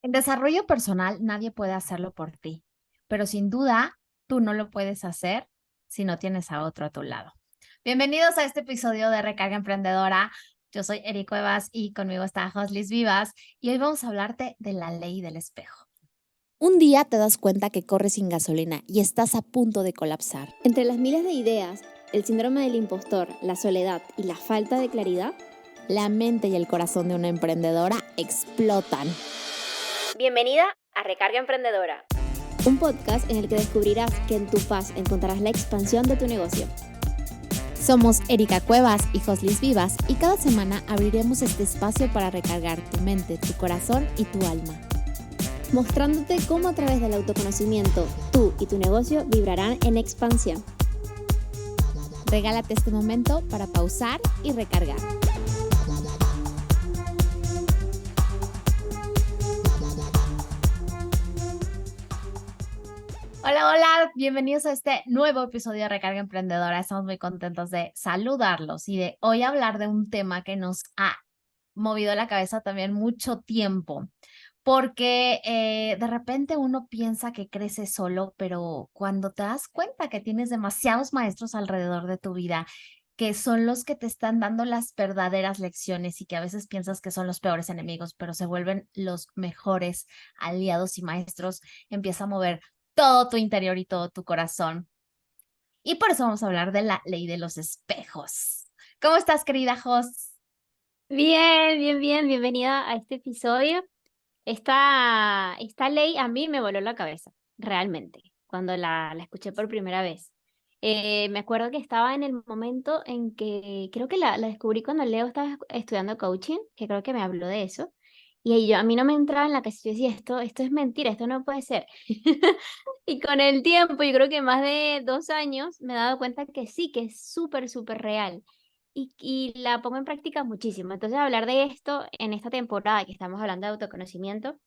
En desarrollo personal, nadie puede hacerlo por ti, pero sin duda, tú no lo puedes hacer si no tienes a otro a tu lado. Bienvenidos a este episodio de Recarga Emprendedora. Yo soy Eri Cuevas y conmigo está Joslis Vivas y hoy vamos a hablarte de la ley del espejo. Un día te das cuenta que corres sin gasolina y estás a punto de colapsar. Entre las miles de ideas, el síndrome del impostor, la soledad y la falta de claridad, la mente y el corazón de una emprendedora explotan. Bienvenida a Recarga Emprendedora. Un podcast en el que descubrirás que en tu paz encontrarás la expansión de tu negocio. Somos Erika Cuevas y Joslis Vivas y cada semana abriremos este espacio para recargar tu mente, tu corazón y tu alma, mostrándote cómo a través del autoconocimiento tú y tu negocio vibrarán en expansión. Regálate este momento para pausar y recargar. Hola, hola, bienvenidos a este nuevo episodio de Recarga Emprendedora. Estamos muy contentos de saludarlos y de hoy hablar de un tema que nos ha movido la cabeza también mucho tiempo. Porque de repente uno piensa que crece solo, pero cuando te das cuenta que tienes demasiados maestros alrededor de tu vida, que son los que te están dando las verdaderas lecciones y que a veces piensas que son los peores enemigos, pero se vuelven los mejores aliados y maestros, empieza a mover todo tu interior y todo tu corazón. Y por eso vamos a hablar de la ley de los espejos. ¿Cómo estás, querida Jos? Bien. Bienvenida a este episodio. Esta ley a mí me voló la cabeza, realmente, cuando la escuché por primera vez. Me acuerdo que estaba en el momento en que creo que la descubrí cuando Leo estaba estudiando coaching, que creo que me habló de eso. Y ahí a mí no me entraba en la cabeza, yo decía, esto es mentira, esto no puede ser. Y con el tiempo, yo creo que más de 2 años, me he dado cuenta que sí, que es súper real. Y la pongo en práctica muchísimo. Entonces, hablar de esto en esta temporada que estamos hablando de autoconocimiento,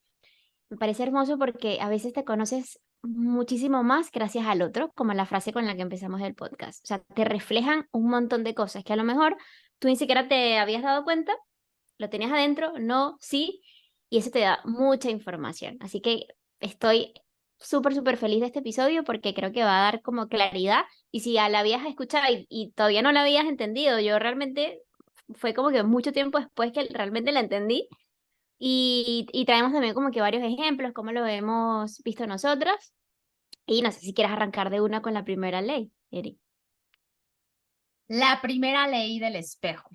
me parece hermoso porque a veces te conoces muchísimo más gracias al otro, como la frase con la que empezamos el podcast. O sea, te reflejan un montón de cosas que a lo mejor tú ni siquiera te habías dado cuenta, lo tenías adentro, no, sí, y eso te da mucha información. Así que estoy súper feliz de este episodio porque creo que va a dar como claridad. Y si ya la habías escuchado y todavía no la habías entendido, yo realmente fue como que mucho tiempo después que realmente la entendí. Y traemos también como que varios ejemplos, como lo hemos visto nosotras. Y no sé si quieres arrancar de una con la primera ley, Eric. La primera ley del espejo.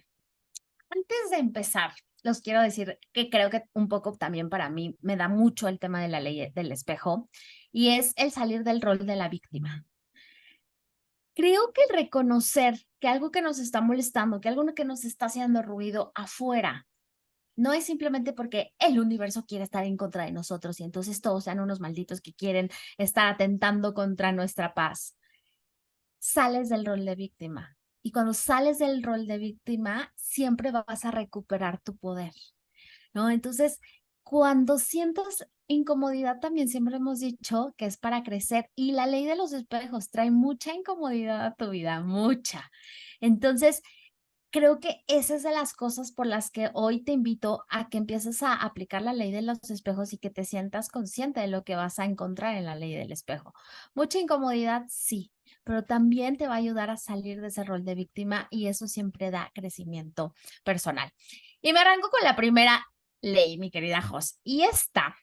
Antes de empezar, los quiero decir que creo que un poco también para mí me da mucho el tema de la ley del espejo y es el salir del rol de la víctima. Creo que el reconocer que algo que nos está molestando, que algo que nos está haciendo ruido afuera, no es simplemente porque el universo quiere estar en contra de nosotros y entonces todos sean unos malditos que quieren estar atentando contra nuestra paz. Sales del rol de víctima. Y cuando sales del rol de víctima, siempre vas a recuperar tu poder, ¿no? Entonces, cuando sientas incomodidad, también siempre hemos dicho que es para crecer y la ley de los espejos trae mucha incomodidad a tu vida, mucha. Entonces, creo que esa es de las cosas por las que hoy te invito a que empieces a aplicar la ley de los espejos y que te sientas consciente de lo que vas a encontrar en la ley del espejo. Mucha incomodidad, sí, pero también te va a ayudar a salir de ese rol de víctima y eso siempre da crecimiento personal. Y me arranco con la primera ley, mi querida Jos. Y esta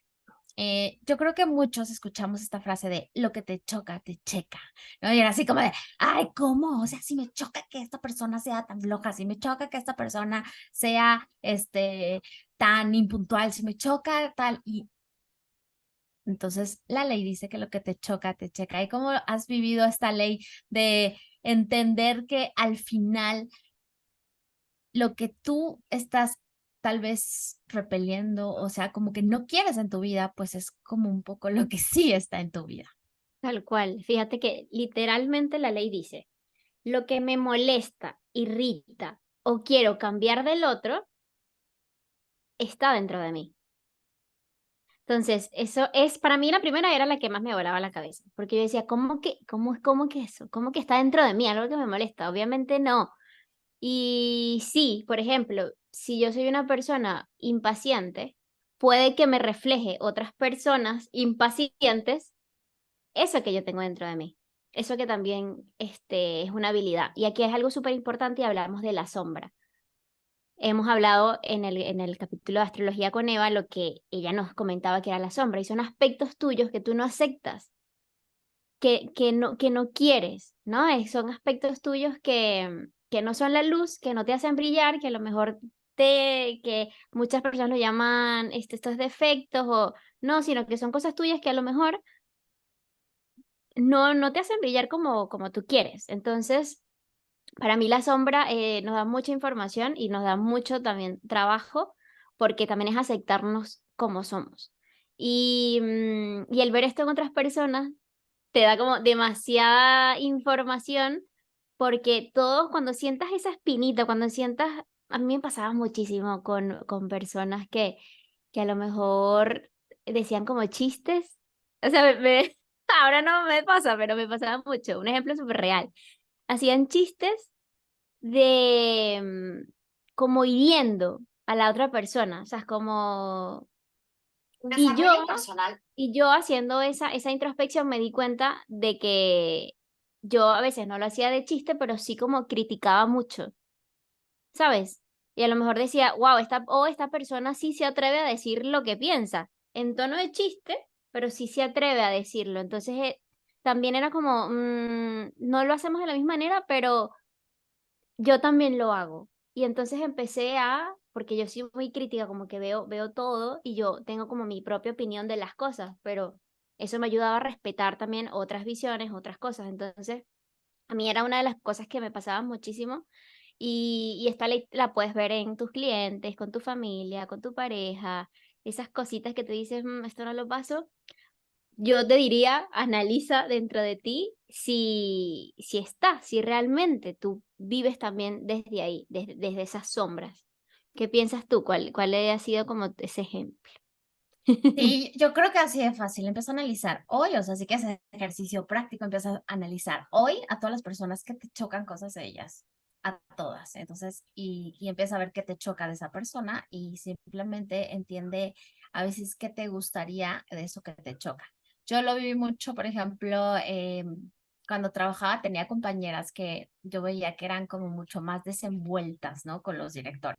yo creo que muchos escuchamos esta frase de lo que te choca, te checa, ¿no? Y era así como de, ay, ¿cómo? O sea, si me choca que esta persona sea tan floja, si me choca que esta persona sea, tan impuntual, si me choca tal, y entonces la ley dice que lo que te choca, te checa. ¿Y cómo has vivido esta ley de entender que al final lo que tú estás tal vez repeliendo, o sea, como que no quieres en tu vida, pues es como un poco lo que sí está en tu vida? Tal cual. Fíjate que literalmente la ley dice, lo que me molesta, irrita o quiero cambiar del otro está dentro de mí. Entonces, eso es, para mí la primera era la que más me volaba la cabeza, porque yo decía, cómo que eso? ¿Cómo que está dentro de mí? Algo que me molesta. Obviamente no. Y sí, por ejemplo, si yo soy una persona impaciente, puede que me refleje otras personas impacientes eso que yo tengo dentro de mí. Eso que también es una habilidad. Y aquí es algo súper importante y hablamos de la sombra. Hemos hablado en el capítulo de astrología con Eva lo que ella nos comentaba que era la sombra y son aspectos tuyos que tú no aceptas, que no quieres, ¿no? Son aspectos tuyos que no son la luz, que no te hacen brillar, que a lo mejor que muchas personas lo llaman estos defectos o no, sino que son cosas tuyas que a lo mejor no te hacen brillar como tú quieres. Entonces, para mí la sombra nos da mucha información y nos da mucho también trabajo, porque también es aceptarnos como somos. Y el ver esto en otras personas te da como demasiada información, porque todos cuando sientas esa espinita, cuando sientas, a mí me pasaba muchísimo con personas que a lo mejor decían como chistes, o sea, ahora no me pasa, pero me pasaba mucho, un ejemplo súper real. Hacían chistes de como hiriendo a la otra persona, o sea, es como... Y yo, Desarrollo personal. y yo haciendo esa introspección me di cuenta de que yo a veces no lo hacía de chiste, pero sí como criticaba mucho, ¿sabes? Y a lo mejor decía, wow, esta persona sí se atreve a decir lo que piensa, en tono de chiste, pero sí se atreve a decirlo. Entonces, también era como, no lo hacemos de la misma manera, pero yo también lo hago. Y entonces empecé porque yo soy muy crítica, como que veo todo y yo tengo como mi propia opinión de las cosas, pero eso me ayudaba a respetar también otras visiones, otras cosas. Entonces, a mí era una de las cosas que me pasaban muchísimo y esta ley la puedes ver en tus clientes, con tu familia, con tu pareja, esas cositas que tú dices, esto no lo paso. Yo te diría, analiza dentro de ti si realmente tú vives también desde ahí, desde esas sombras. ¿Qué piensas tú? ¿Cuál ha sido como ese ejemplo? Sí, yo creo que así de fácil. Empieza a analizar hoy, o sea, sí que es ejercicio práctico, empieza a analizar hoy a todas las personas que te chocan cosas de ellas, a todas. Entonces, y empieza a ver qué te choca de esa persona y simplemente entiende a veces qué te gustaría de eso que te choca. Yo lo viví mucho, por ejemplo, cuando trabajaba tenía compañeras que yo veía que eran como mucho más desenvueltas, ¿no? Con los directores.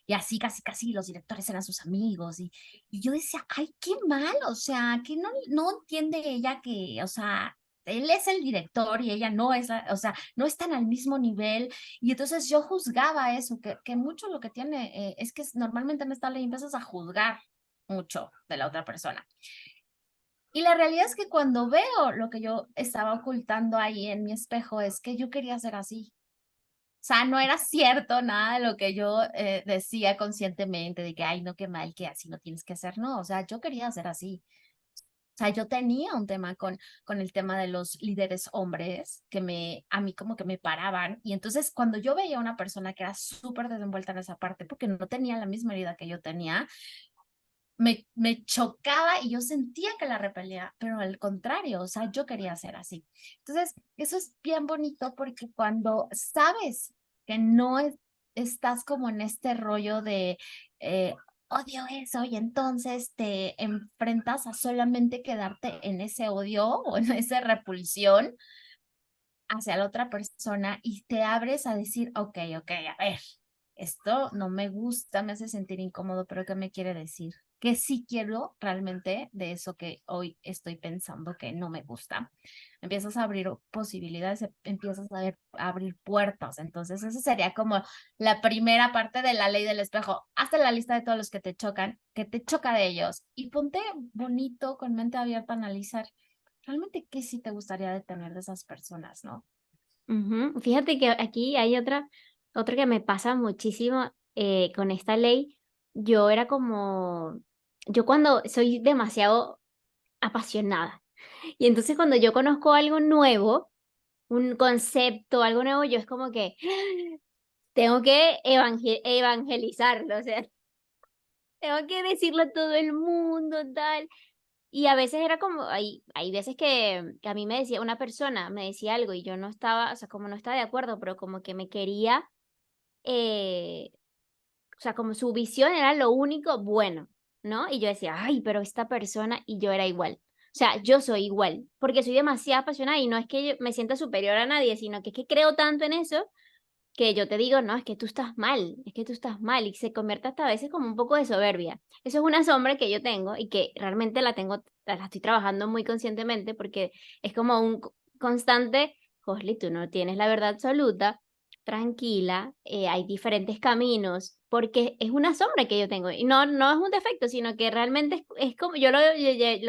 Y así casi casi los directores eran sus amigos y yo decía, ay, qué mal, o sea, que no entiende ella que, o sea, él es el director y ella no es, o sea, no están al mismo nivel. Y entonces yo juzgaba eso, que mucho lo que tiene es que normalmente en esta ley empiezas a juzgar mucho de la otra persona. Y la realidad es que cuando veo lo que yo estaba ocultando ahí en mi espejo es que yo quería ser así. O sea, no era cierto nada de lo que yo decía conscientemente de que, ay, no, qué mal, que así no tienes que hacer. No, o sea, yo quería ser así. O sea, yo tenía un tema con el tema de los líderes hombres a mí como que me paraban. Y entonces cuando yo veía a una persona que era súper desenvuelta en esa parte, porque no tenía la misma herida que yo tenía, me chocaba y yo sentía que la repelía, pero al contrario, o sea, yo quería ser así. Entonces, eso es bien bonito porque cuando sabes que no estás como en este rollo de odio eso y entonces te enfrentas a solamente quedarte en ese odio o en esa repulsión hacia la otra persona y te abres a decir, ok, a ver, esto no me gusta, me hace sentir incómodo, pero ¿qué me quiere decir? Que sí quiero realmente de eso que hoy estoy pensando que no me gusta. Empiezas a abrir posibilidades, empiezas a abrir puertas. Entonces, esa sería como la primera parte de la ley del espejo. Hazte la lista de todos los que te chocan, que te choca de ellos y ponte bonito, con mente abierta a analizar realmente qué sí te gustaría de tener de esas personas, ¿no? Ujú. Fíjate que aquí hay otra que me pasa muchísimo con esta ley. Yo era como, yo cuando soy demasiado apasionada y entonces cuando yo conozco algo nuevo, un concepto, algo nuevo, yo es como que tengo que evangelizarlo, o sea, tengo que decirlo a todo el mundo, tal. Y a veces era como, hay veces que a mí me decía, una persona me decía algo y yo no estaba, o sea, como no estaba de acuerdo, pero como que me quería, eh, o sea, como su visión era lo único bueno. ¿no? Y yo decía, ay, pero esta persona, y yo era igual. O sea, yo soy igual, porque soy demasiado apasionada y no es que yo me sienta superior a nadie, sino que es que creo tanto en eso que yo te digo, no, es que tú estás mal, es que tú estás mal, y se convierte hasta a veces como un poco de soberbia. Eso es una sombra que yo tengo y que realmente la tengo, la estoy trabajando muy conscientemente porque es como un constante, Josly, tú no tienes la verdad absoluta, tranquila, hay diferentes caminos, porque es una sombra que yo tengo y no, no es un defecto, sino que realmente es como, yo lo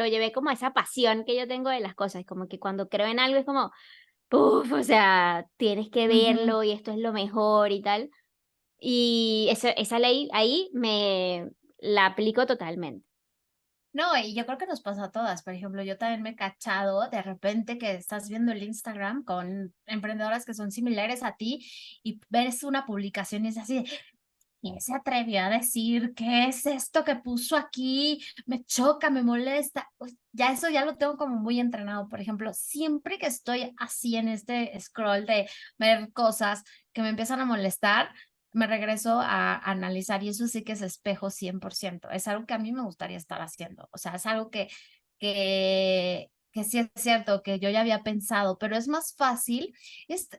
llevé como a esa pasión que yo tengo de las cosas, como que cuando creo en algo es como uf, o sea, tienes que Ujú. verlo y esto es lo mejor y tal. Y esa ley ahí me la aplico totalmente. No, y yo creo que nos pasa a todas. Por ejemplo, yo también me he cachado de repente que estás viendo el Instagram con emprendedoras que son similares a ti y ves una publicación y es así, ¿quién se atrevió a decir qué es esto que puso aquí? Me choca, me molesta. Pues, ya eso ya lo tengo como muy entrenado. Por ejemplo, siempre que estoy así en este scroll de ver cosas que me empiezan a molestar, me regreso a analizar y eso sí que es espejo 100%. Es algo que a mí me gustaría estar haciendo. O sea, es algo que sí es cierto, que yo ya había pensado, pero es más fácil. Es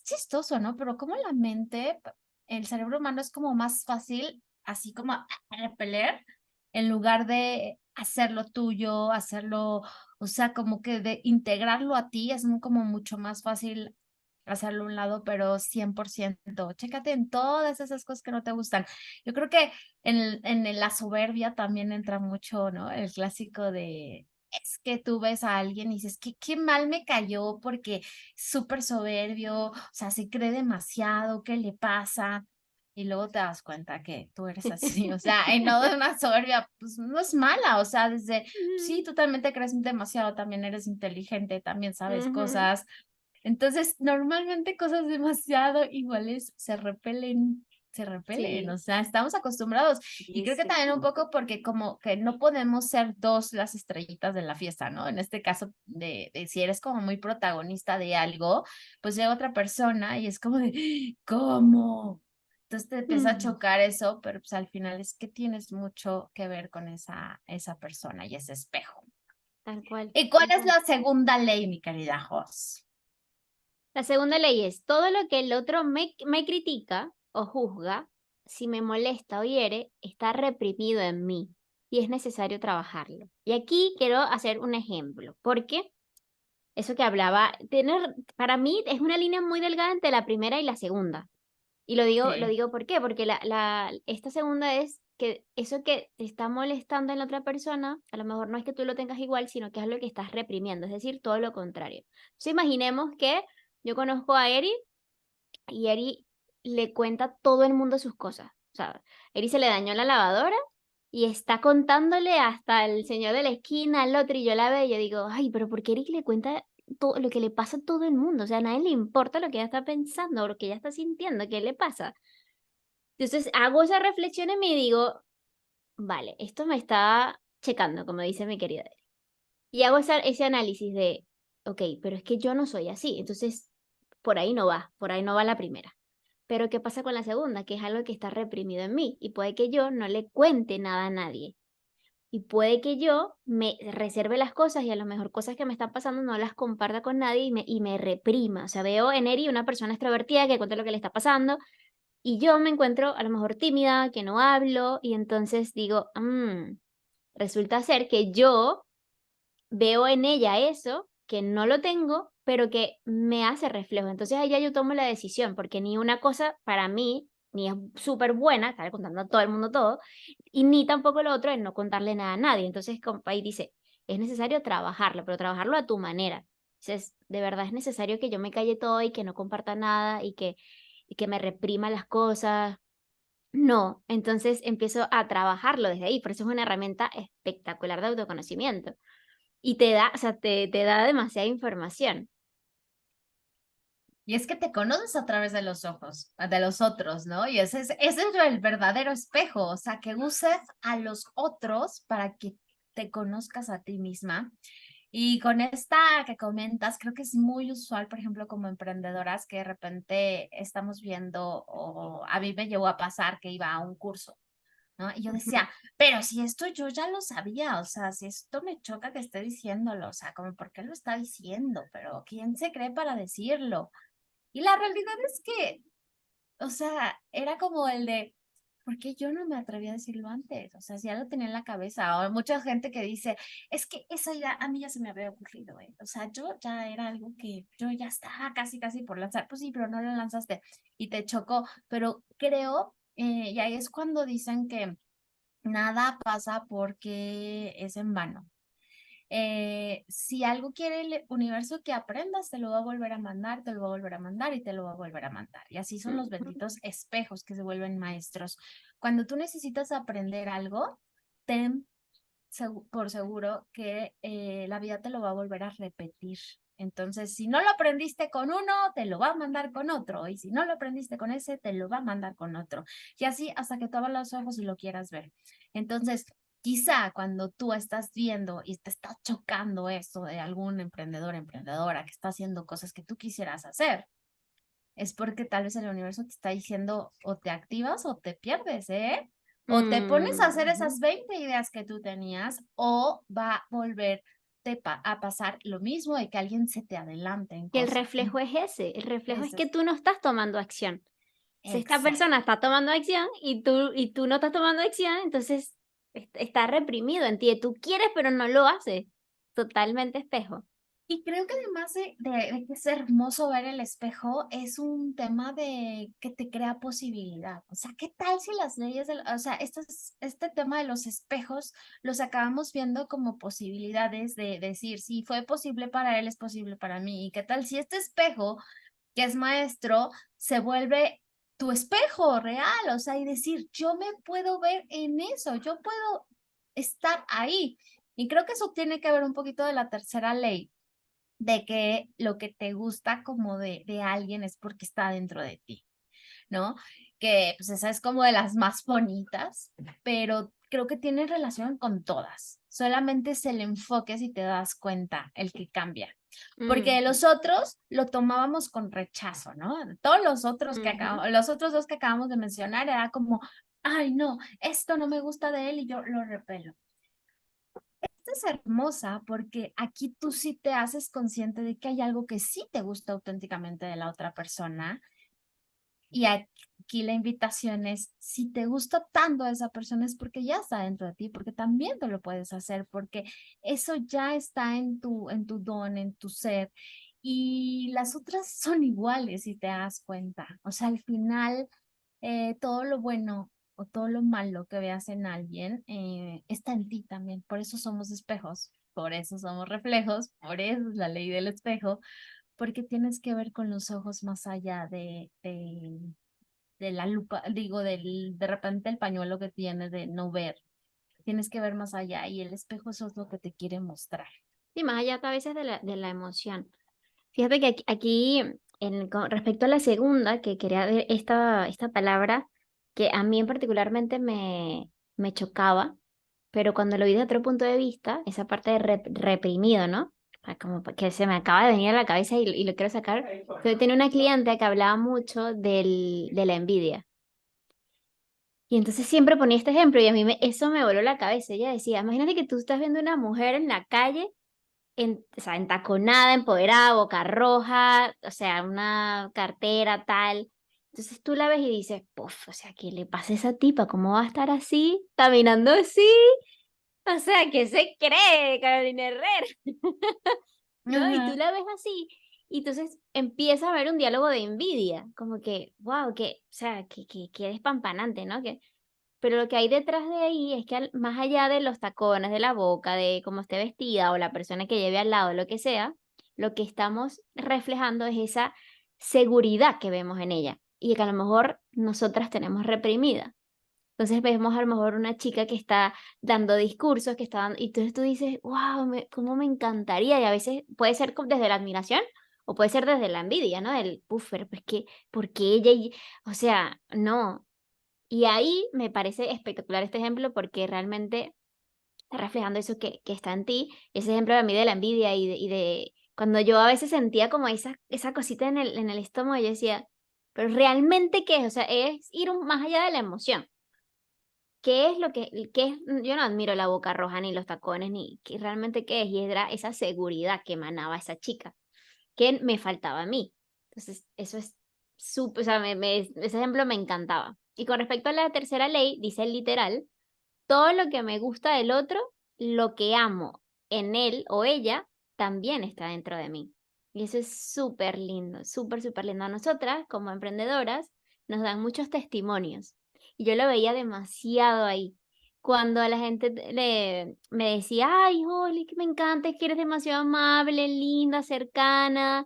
chistoso, ¿no? Pero como la mente, el cerebro humano es como más fácil, así como a repeler, en lugar de hacerlo tuyo, hacerlo, o sea, como que de integrarlo a ti, es como mucho más fácil hacerlo a un lado, pero 100%. Chécate en todas esas cosas que no te gustan. Yo creo que en la soberbia también entra mucho, ¿no? El clásico de... Es que tú ves a alguien y dices, qué mal me cayó porque súper soberbio, o sea, se cree demasiado, ¿qué le pasa? Y luego te das cuenta que tú eres así, o sea, y no de una soberbia, pues no es mala, o sea, desde, sí, tú también te crees demasiado, también eres inteligente, también sabes Ujú. cosas. Entonces, normalmente cosas demasiado iguales se repelen, o Sí, sea, estamos acostumbrados. Y sí, creo que sí. también un poco porque como que no podemos ser dos las estrellitas de la fiesta, ¿no? En este caso de si eres como muy protagonista de algo, pues llega otra persona y es como de, ¿cómo? Entonces te empieza a Mm, chocar eso, pero pues al final es que tienes mucho que ver con esa persona y ese espejo. tal cual, ¿Y cuál tal es cual. la segunda ley, mi querida Jos? La segunda ley es, todo lo que el otro me critica o juzga, si me molesta o hiere, está reprimido en mí y es necesario trabajarlo. Y aquí quiero hacer un ejemplo, porque eso que hablaba, para mí es una línea muy delgada entre la primera y la segunda. Y lo Sí. digo ¿por qué? Porque esta segunda es que eso que te está molestando en la otra persona, a lo mejor no es que tú lo tengas igual, sino que es lo que estás reprimiendo, es decir, todo lo contrario. Entonces imaginemos que yo conozco a Eri y Eri le cuenta a todo el mundo sus cosas. O sea, Eri se le dañó la lavadora y está contándole hasta el señor de la esquina, al otro, y yo la veo y yo digo, ay, pero ¿por qué Eri le cuenta todo lo que le pasa a todo el mundo? O sea, a nadie le importa lo que ella está pensando o lo que ella está sintiendo, ¿qué le pasa? Entonces hago esa reflexión en mí y digo, vale, esto me está checando, como dice mi querida Eri. Y hago ese análisis de, ok, pero es que yo no soy así, entonces por ahí no va la primera. Pero ¿qué pasa con la segunda? Que es algo que está reprimido en mí y puede que yo no le cuente nada a nadie. Y puede que yo me reserve las cosas y a lo mejor cosas que me están pasando no las comparta con nadie y me reprima. O sea, veo en Eri una persona extrovertida que cuenta lo que le está pasando y yo me encuentro a lo mejor tímida, que no hablo y entonces digo, resulta ser que yo veo en ella eso, que no lo tengo, pero que me hace reflejo. Entonces ahí ya yo tomo la decisión, porque ni una cosa para mí, ni es súper buena, estar contando a todo el mundo todo, y ni tampoco lo otro es no contarle nada a nadie. Entonces ahí dice, es necesario trabajarlo, pero trabajarlo a tu manera. Entonces, de verdad es necesario que yo me calle todo y que no comparta nada y que me reprima las cosas. No, entonces empiezo a trabajarlo desde ahí, por eso es una herramienta espectacular de autoconocimiento. Y te da, o sea, te da demasiada información. Y es que te conoces a través de los ojos, de los otros, ¿no? Y ese es el verdadero espejo, o sea, que uses a los otros para que te conozcas a ti misma. Y con esta que comentas, creo que es muy usual, por ejemplo, como emprendedoras, que de repente estamos viendo, o a mí me llegó a pasar que iba a un curso, ¿no? Y yo Ujú. decía, pero si esto yo ya lo sabía, o sea, si esto me choca que esté diciéndolo, o sea, como, ¿por qué lo está diciendo? Pero ¿quién se cree para decirlo? Y la realidad es que, o sea, era como el de, ¿por qué yo no me atreví a decirlo antes? O sea, si ya lo tenía en la cabeza. O mucha gente que dice, es que eso ya, a mí ya se me había ocurrido, ¿eh? O sea, yo ya era algo que yo ya estaba casi por lanzar. Pues sí, pero no lo lanzaste y te chocó. Pero creo, y ahí es cuando dicen que nada pasa porque es en vano. Si algo quiere el universo que aprendas, te lo va a volver a mandar, te lo va a volver a mandar y te lo va a volver a mandar. Y así son los Ujú. benditos espejos que se vuelven maestros. Cuando tú necesitas aprender algo, ten por seguro que la vida te lo va a volver a repetir. Entonces, si no lo aprendiste con uno, te lo va a mandar con otro. Y si no lo aprendiste con ese, te lo va a mandar con otro. Y así hasta que tú abras los ojos y lo quieras ver. Entonces, quizá cuando tú estás viendo y te está chocando esto de algún emprendedor, emprendedora que está haciendo cosas que tú quisieras hacer, es porque tal vez el universo te está diciendo o te activas o te pierdes, ¿eh? O te pones a hacer Ujú. esas 20 ideas que tú tenías o va a volverte a pasar lo mismo de que alguien se te adelante en Y el cosas. reflejo es ese, el reflejo es Ese que es tú no estás tomando acción. Si esta exacto. persona está tomando acción y tú no estás tomando acción, entonces está reprimido en ti. Tú quieres, pero no lo haces. Totalmente espejo. Y creo que además de que es hermoso ver el espejo, es un tema de que te crea posibilidad. O sea, ¿qué tal si las leyes, o sea, este tema de los espejos los acabamos viendo como posibilidades de decir, si fue posible para él, es posible para mí? ¿Y qué tal si este espejo, que es maestro, se vuelve tu espejo real? O sea, y decir, yo me puedo ver en eso, yo puedo estar ahí. Y creo que eso tiene que ver un poquito de la tercera ley de que lo que te gusta como de alguien es porque está dentro de ti, ¿no? Que pues esa es como de las más bonitas, pero creo que tiene relación con todas. Solamente es el enfoque si te das cuenta, el que cambia. Porque Mm, los otros lo tomábamos con rechazo, ¿no? Todos los otros ujú. los otros dos que acabamos de mencionar era como, ay, no, esto no me gusta de él y yo lo repelo. Esta es hermosa porque aquí tú sí te haces consciente de que hay algo que sí te gusta auténticamente de la otra persona. Y aquí la invitación es, si te gusta tanto esa persona es porque ya está dentro de ti, porque también tú lo puedes hacer, porque eso ya está en tu don, en tu ser. Y las otras son iguales si te das cuenta. O sea, al final todo lo bueno o todo lo malo que veas en alguien está en ti también. Por eso somos espejos, por eso somos reflejos, por eso es la ley del espejo, porque tienes que ver con los ojos más allá de la lupa, digo, de repente el pañuelo que tienes de no ver. Tienes que ver más allá y el espejo eso es lo que te quiere mostrar. Y más allá a veces de la emoción. Fíjate que aquí, con respecto a la segunda, que quería ver esta palabra, que a mí en particularmente me chocaba, pero cuando lo vi de otro punto de vista, esa parte de reprimido, ¿no? O sea, como que se me acaba de venir a la cabeza y lo quiero sacar. Yo tenía una cliente que hablaba mucho de la envidia. Y entonces siempre ponía este ejemplo y a mí eso me voló la cabeza. Ella decía, imagínate que tú estás viendo una mujer en la calle o sea, entaconada, empoderada, boca roja, o sea, una cartera tal. Entonces tú la ves y dices, puf, o sea, ¿qué le pasa a esa tipa? ¿Cómo va a estar así, caminando así? O sea, ¿qué se cree, Carolina Herrera? ¿No? Y tú Ajá. la ves así. Y entonces empieza a haber un diálogo de envidia, como que, wow, que, o sea, que despampanante, ¿no? Pero lo que hay detrás de ahí es que más allá de los tacones, de la boca, de cómo esté vestida o la persona que lleve al lado, lo que sea, lo que estamos reflejando es esa seguridad que vemos en ella y que a lo mejor nosotras tenemos reprimida. Entonces vemos a lo mejor una chica que está dando discursos, que está y entonces tú dices, wow, cómo me encantaría. Y a veces puede ser desde la admiración o puede ser desde la envidia, ¿no? Del puffer, pues que, porque ella, o sea, no. Y ahí me parece espectacular este ejemplo porque realmente está reflejando eso que está en ti, ese ejemplo de mí de la envidia y de cuando yo a veces sentía como esa cosita en el estómago, yo decía, pero realmente qué es, o sea, es ir más allá de la emoción. ¿qué es lo que es? Yo no admiro la boca roja, ni los tacones, ni qué realmente qué es, y era esa seguridad que emanaba esa chica, que me faltaba a mí. Entonces, eso es súper, o sea, ese ejemplo me encantaba. Y con respecto a la tercera ley, dice literal, todo lo que me gusta del otro, lo que amo en él o ella, también está dentro de mí. Y eso es súper lindo, súper, súper lindo. A nosotras, como emprendedoras, nos dan muchos testimonios. Y yo lo veía demasiado ahí. Cuando a la gente me decía, ay, Holly, que me encanta, que eres demasiado amable, linda, cercana,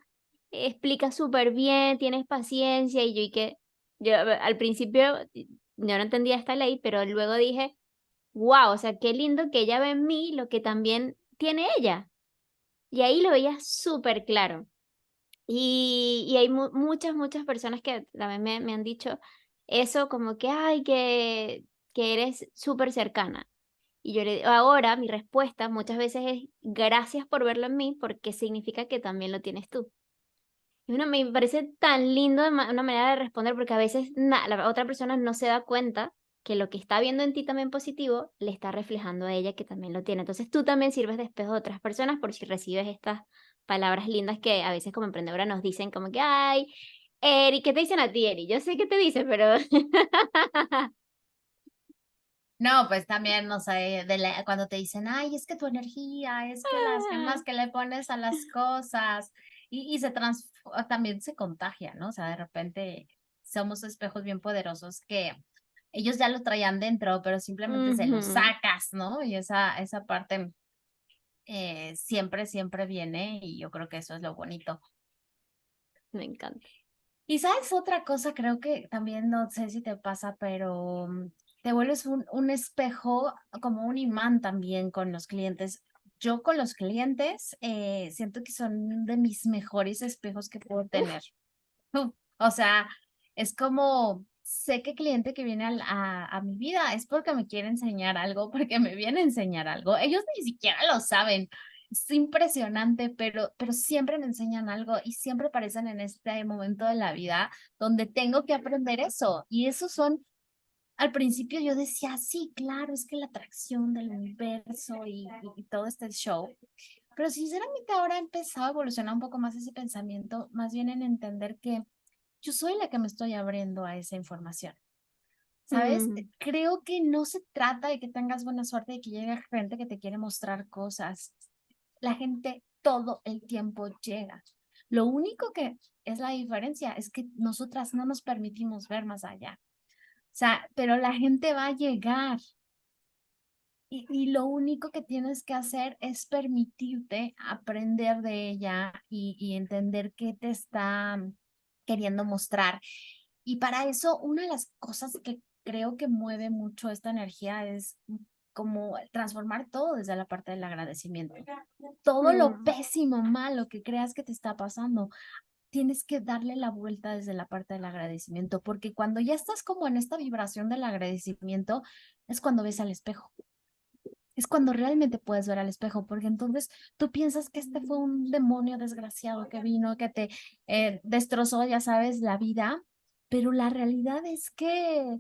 explicas súper bien, tienes paciencia. Y yo al principio yo no entendía esta ley, pero luego dije, wow, o sea, qué lindo que ella ve en mí lo que también tiene ella. Y ahí lo veía súper claro. Y hay muchas, muchas personas que también me han dicho eso, como que, ay, que eres súper cercana. Y yo ahora mi respuesta muchas veces es gracias por verlo en mí, porque significa que también lo tienes tú. Y uno me parece tan lindo una manera de responder, porque a veces la otra persona no se da cuenta que lo que está viendo en ti también positivo le está reflejando a ella que también lo tiene. Entonces tú también sirves de espejo a otras personas por si recibes estas palabras lindas que a veces como emprendedora nos dicen como que, ay, Eri, ¿qué te dicen a ti, Eri? Yo sé que te dicen, pero... No, pues también, no sé, cuando te dicen, ay, es que tu energía, es que las ganas que le pones a las cosas y también se contagia, ¿no? O sea, de repente somos espejos bien poderosos que ellos ya lo traían dentro, pero simplemente se los Ujú, sacas, ¿no? Y esa parte siempre, siempre viene y yo creo que eso es lo bonito. me encanta. Y sabes, otra cosa, creo que también no sé si te pasa, pero te vuelves un espejo, como un imán también con los clientes. Yo con los clientes siento que son de mis mejores espejos que puedo Uf, tener. O sea, es como, sé que cliente que viene a mi vida es porque me quiere enseñar algo, porque me viene a enseñar algo. Ellos ni siquiera lo saben. Es impresionante, pero siempre me enseñan algo y siempre aparecen en este momento de la vida donde tengo que aprender eso. Y esos son, al principio yo decía, sí, claro, es que la atracción del universo y todo este show. Pero sinceramente ahora he empezado a evolucionar un poco más ese pensamiento, más bien en entender que yo soy la que me estoy abriendo a esa información. ¿Sabes? mm, Creo que no se trata de que tengas buena suerte y que llegue gente que te quiere mostrar cosas. La gente todo el tiempo llega. Lo único que es la diferencia es que nosotras no nos permitimos ver más allá. O sea, pero la gente va a llegar y lo único que tienes que hacer es permitirte aprender de ella y entender qué te está queriendo mostrar. Y para eso, una de las cosas que creo que mueve mucho esta energía es como transformar todo desde la parte del agradecimiento. Todo lo mm, pésimo, malo que creas que te está pasando, tienes que darle la vuelta desde la parte del agradecimiento, porque cuando ya estás como en esta vibración del agradecimiento, es cuando ves al espejo. Es cuando realmente puedes ver al espejo, porque entonces tú piensas que este fue un demonio desgraciado que vino, que te destrozó, ya sabes, la vida, pero la realidad es que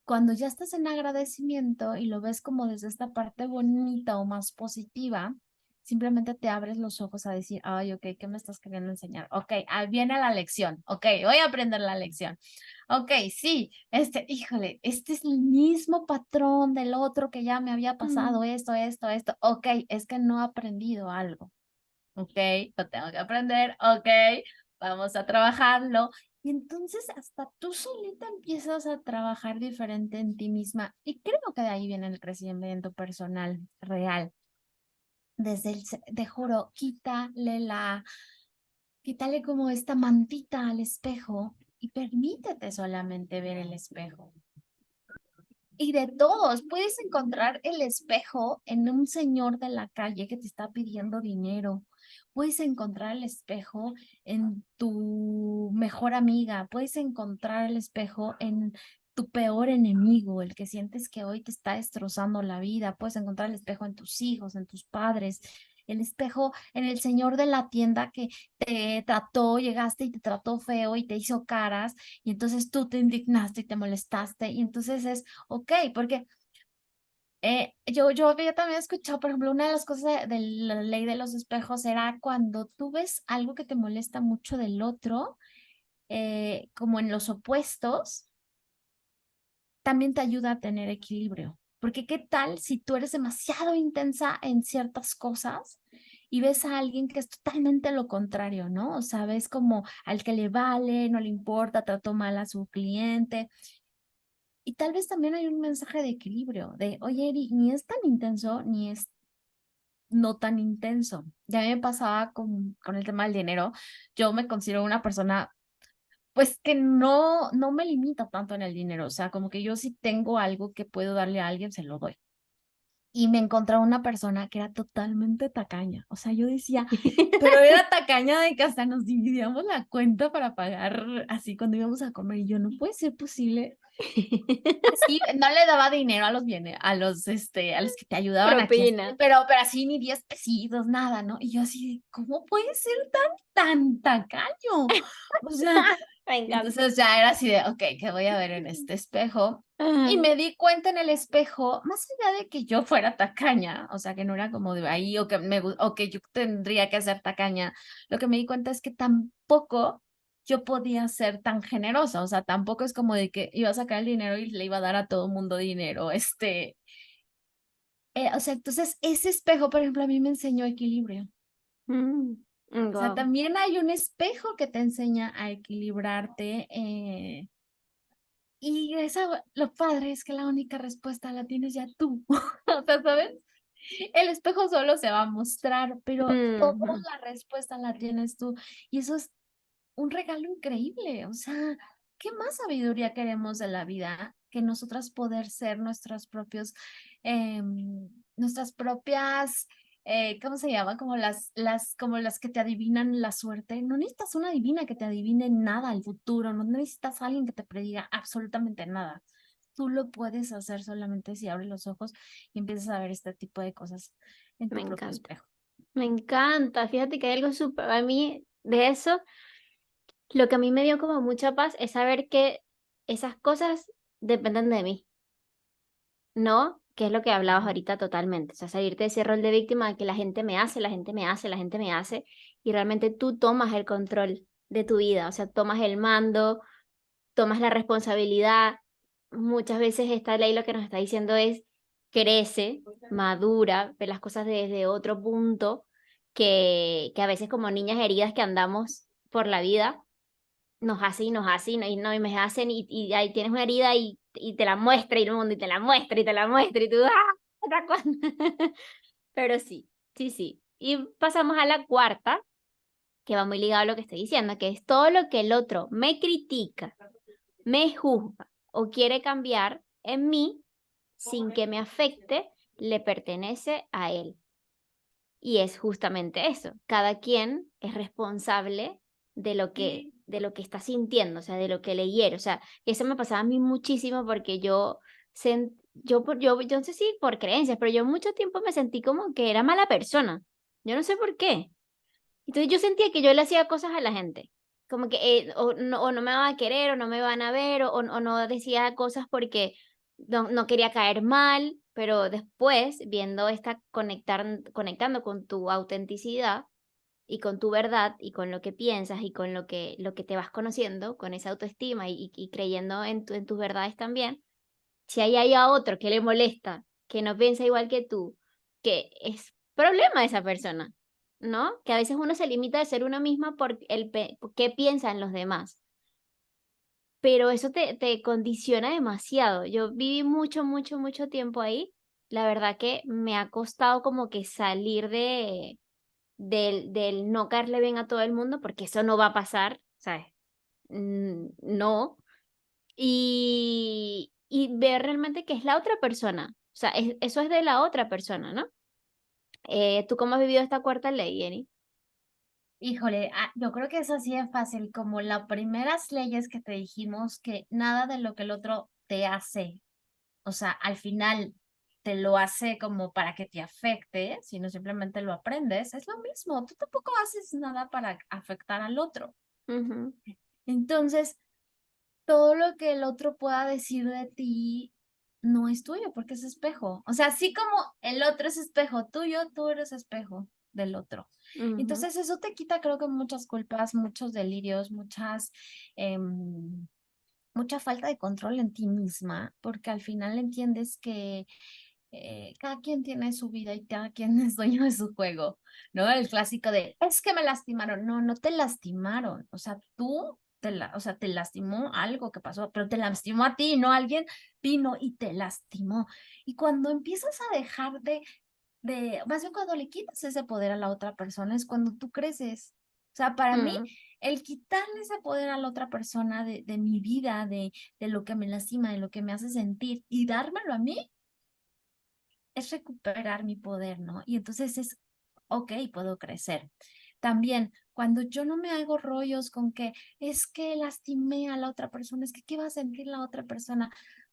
cuando ya estás en agradecimiento y lo ves como desde esta parte bonita o más positiva, simplemente te abres los ojos a decir, ay, ok, ¿qué me estás queriendo enseñar? Ok, ahí viene la lección, ok, voy a aprender la lección. Ok, sí, híjole, este es el mismo patrón del otro que ya me había pasado, mm. esto. Ok, es que no he aprendido algo. Ok, lo tengo que aprender, ok, vamos a trabajarlo. Y entonces hasta tú solita empiezas a trabajar diferente en ti misma. Y creo que de ahí viene el crecimiento personal real. Te juro, quítale como esta mantita al espejo y permítete solamente ver el espejo. Y de todos, puedes encontrar el espejo en un señor de la calle que te está pidiendo dinero. Puedes encontrar el espejo en tu mejor amiga. Puedes encontrar el espejo en tu peor enemigo, el que sientes que hoy te está destrozando la vida. Puedes encontrar el espejo en tus hijos, en tus padres. el espejo en el señor de la tienda que te trató, llegaste y te trató feo y te hizo caras, y entonces tú te indignaste y te molestaste, y entonces es ok, porque yo había también escuchado, por ejemplo, una de las cosas de la ley de los espejos era cuando tú ves algo que te molesta mucho del otro, como en los opuestos, también te ayuda a tener equilibrio. Porque qué tal si tú eres demasiado intensa en ciertas cosas y ves a alguien que es totalmente lo contrario, ¿no? O sea, ves como al que le vale, no le importa, trató mal a su cliente. Y tal vez también hay un mensaje de equilibrio, de, oye, Eri, ni es tan intenso, ni es no tan intenso. Ya me pasaba con el tema del dinero. Yo me considero una persona pues que no me limita tanto en el dinero, o sea, como que yo si tengo algo que puedo darle a alguien, se lo doy. Y me encontraba una persona que era totalmente tacaña, o sea, yo decía, pero era tacaña de que hasta nos dividíamos la cuenta para pagar así cuando íbamos a comer, y yo, no puede ser posible. Así, no le daba dinero a los bienes, a los que te ayudaban aquí, así, Propina. pero así ni 10 pesitos, nada, ¿no? Y yo así, de, ¿cómo puede ser tan tacaño? O sea, Me y encanta. entonces ya era así de, ok, ¿qué voy a ver en este espejo? Y Ajá. me di cuenta en el espejo, más allá de que yo fuera tacaña, o sea, que no era como de ahí, o que yo tendría que ser tacaña, lo que me di cuenta es que tampoco yo podía ser tan generosa, o sea, tampoco es como de que iba a sacar el dinero y le iba a dar a todo mundo dinero, o sea, entonces ese espejo, por ejemplo, a mí me enseñó equilibrio. O sea, Wow. también hay un espejo que te enseña a equilibrarte. Y lo padre es que la única respuesta la tienes ya tú. O sea, ¿sabes? El espejo solo se va a mostrar, pero toda la respuesta la tienes tú. Y eso es un regalo increíble. O sea, ¿qué más sabiduría queremos de la vida que nosotras poder ser nuestras propias, ¿cómo se llama? Como las que te adivinan la suerte. No necesitas una divina que te adivine nada al futuro, no necesitas a alguien que te prediga absolutamente nada. Tú lo puedes hacer solamente si abres los ojos y empiezas a ver este tipo de cosas en Me tu propio encanta. espejo. Me encanta. Fíjate que hay algo súper, a mí de eso, lo que a mí me dio como mucha paz es saber que esas cosas dependen de mí, ¿no? Que es lo que hablabas ahorita totalmente. O sea, salirte de ese rol de víctima de que la gente me hace, la gente me hace, la gente me hace, y realmente tú tomas el control de tu vida, o sea, tomas el mando, tomas la responsabilidad. Muchas veces esta ley lo que nos está diciendo es crece, madura, ve las cosas desde otro punto, que a veces como niñas heridas que andamos por la vida, nos hacen y nos hacen y, no, y me hacen y ahí tienes una herida y te la muestra y el mundo y te la muestra y te la muestra y tú, ¡ah! Otra cosa. Pero sí, sí, sí. Y pasamos a la cuarta, que va muy ligado a lo que estoy diciendo, que es todo lo que el otro me critica, me juzga o quiere cambiar en mí sin que me afecte, le pertenece a él. Y es justamente eso, cada quien es responsable de lo que está sintiendo, o sea, de lo que le hiere, o sea, eso me pasaba a mí muchísimo porque yo no sé si por creencias, pero yo mucho tiempo me sentí como que era mala persona, yo no sé por qué. Entonces yo sentía que yo le hacía cosas a la gente, como que o no me van a querer, o no me van a ver, o no decía cosas porque no quería caer mal, pero después, viendo conectando con tu autenticidad y con tu verdad y con lo que piensas y con lo que te vas conociendo, con esa autoestima y creyendo en tus verdades también, si hay a otro que le molesta, que no piensa igual que tú, que es problema de esa persona, ¿no? Que a veces uno se limita a ser uno misma por qué piensan los demás, pero eso te condiciona demasiado. Yo viví mucho, mucho, mucho tiempo ahí. La verdad que me ha costado como que salir del no caerle bien a todo el mundo, porque eso no va a pasar, ¿sabes? No. Y ver realmente que es la otra persona. O sea, eso es de la otra persona, ¿no? ¿Tú cómo has vivido esta cuarta ley, Jenny? Híjole, yo creo que es así de fácil, como las primeras leyes que te dijimos que nada de lo que el otro te hace, o sea, al final te lo hace como para que te afecte, sino simplemente lo aprendes, es lo mismo. Tú tampoco haces nada para afectar al otro. Ujú. Entonces, todo lo que el otro pueda decir de ti no es tuyo porque es espejo. O sea, así como el otro es espejo tuyo, tú eres espejo del otro. Ujú. Entonces, eso te quita, creo que muchas culpas, muchos delirios, mucha falta de control en ti misma, porque al final entiendes que cada quien tiene su vida y cada quien es dueño de su juego, ¿no? El clásico de, es que me lastimaron. No, no te lastimaron. O sea, o sea, te lastimó algo que pasó, pero te lastimó a ti, no alguien vino y te lastimó. Y cuando empiezas a dejar más bien cuando le quitas ese poder a la otra persona, es cuando tú creces. O sea, para mí, Mm. el quitarle ese poder a la otra persona de mi vida, de lo que me lastima, de lo que me hace sentir y dármelo a mí, es recuperar mi poder, ¿no? Y entonces ok, puedo crecer. También, cuando yo no me hago rollos con que es que lastimé a la otra persona, es que ¿qué va a sentir la otra persona?